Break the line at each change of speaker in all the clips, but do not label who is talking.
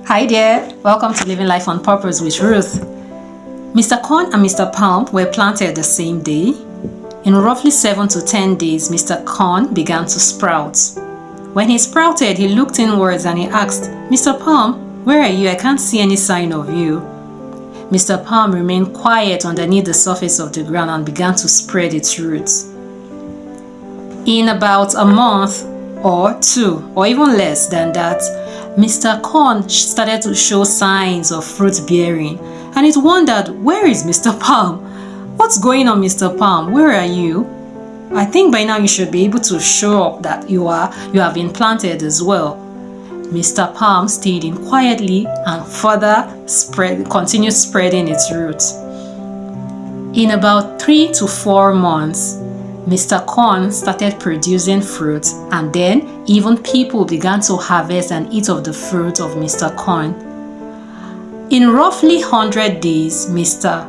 Hi there, welcome to Living Life on Purpose with Ruth. Mr. Corn and Mr. Palm were planted the same day. In roughly 7 to 10 days, Mr. Corn began to sprout. When he sprouted, he looked inwards and he asked, "Mr. Palm, where are you? I can't see any sign of you." Mr. Palm remained quiet underneath the surface of the ground and began to spread its roots. In about a month or two, or even less than that, Mr. Corn started to show signs of fruit bearing, and it wondered, where is Mr. Palm? What's going on, Mr. Palm? Where are you? I think by now you should be able to show up that you have been planted as well. Mr. Palm stayed in quietly and further continued spreading its roots. In about 3 to 4 months, Mr. Corn started producing fruit, and then even people began to harvest and eat of the fruit of Mr. Corn. In roughly 100 days, Mr.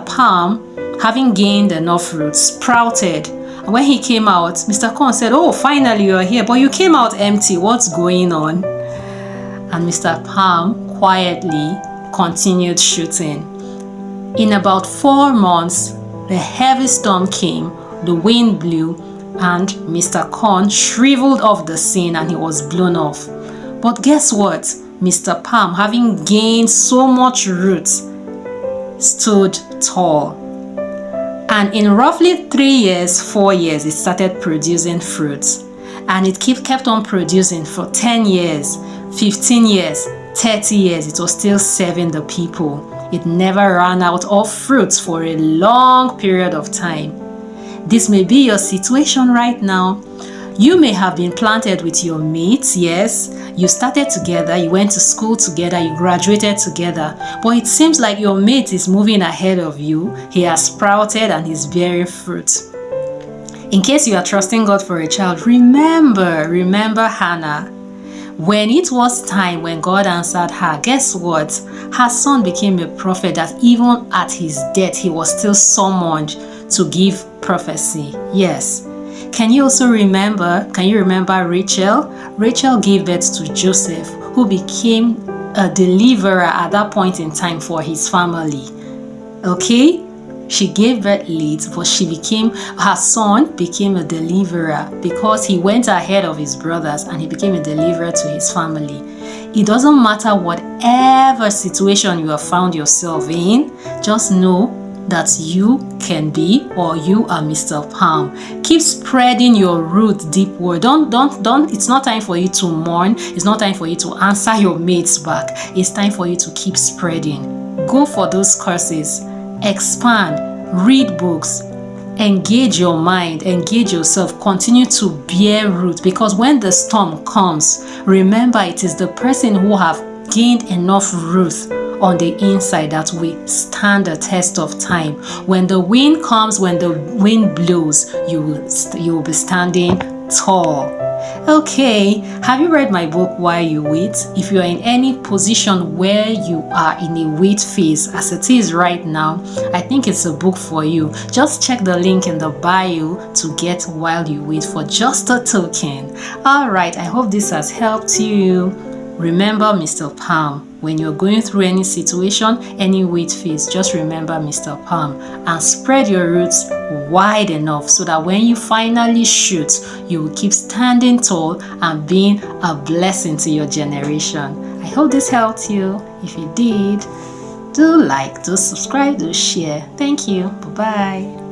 Palm, having gained enough fruit, sprouted. And when he came out, Mr. Corn said, "Oh, finally you are here, but you came out empty. What's going on?" And Mr. Palm quietly continued shooting. In about 4 months, the heavy storm came, the wind blew, and Mr. Corn shriveled off the scene and he was blown off. But guess what? Mr. Palm, having gained so much roots, stood tall. And in roughly 3 years, 4 years, it started producing fruits. And it kept on producing for 10 years, 15 years, 30 years. It was still serving the people. It never ran out of fruits for a long period of time. This may be your situation right now. You may have been planted with your mates, yes. You started together, you went to school together, you graduated together. But it seems like your mate is moving ahead of you. He has sprouted and is bearing fruit. In case you are trusting God for a child, remember Hannah. When it was time, when God answered her, guess what? Her son became a prophet that even at his death, he was still summoned to give prophecy. Yes. Can you remember Rachel? Rachel gave birth to Joseph, who became a deliverer at that point in time for his family. Okay? She gave birth late, but her son became a deliverer because he went ahead of his brothers and he became a deliverer to his family. It doesn't matter whatever situation you have found yourself in, just know that you can be, or you are Mr. Palm. Keep spreading your root deepward. Don't, it's not time for you to mourn. It's not time for you to answer your mates back. It's time for you to keep spreading. Go for those courses. Expand, read books, engage your mind, engage yourself, continue to bear root, because when the storm comes, remember it is the person who have gained enough root on the inside that will stand the test of time. When the wind comes, when the wind blows, you will be standing tall. Okay, have you read my book While You Wait? If you are in any position where you are in a wait phase as it is right now, I think it's a book for you. Just check the link in the bio to get While You Wait for just a token. Alright, I hope this has helped you. Remember Mr. Palm. When you're going through any situation, any wait phase, just remember Mr. Palm and spread your roots wide enough so that when you finally shoot, you will keep standing tall and being a blessing to your generation. I hope this helped you. If you did, do like, do subscribe, do share. Thank you. Bye-bye.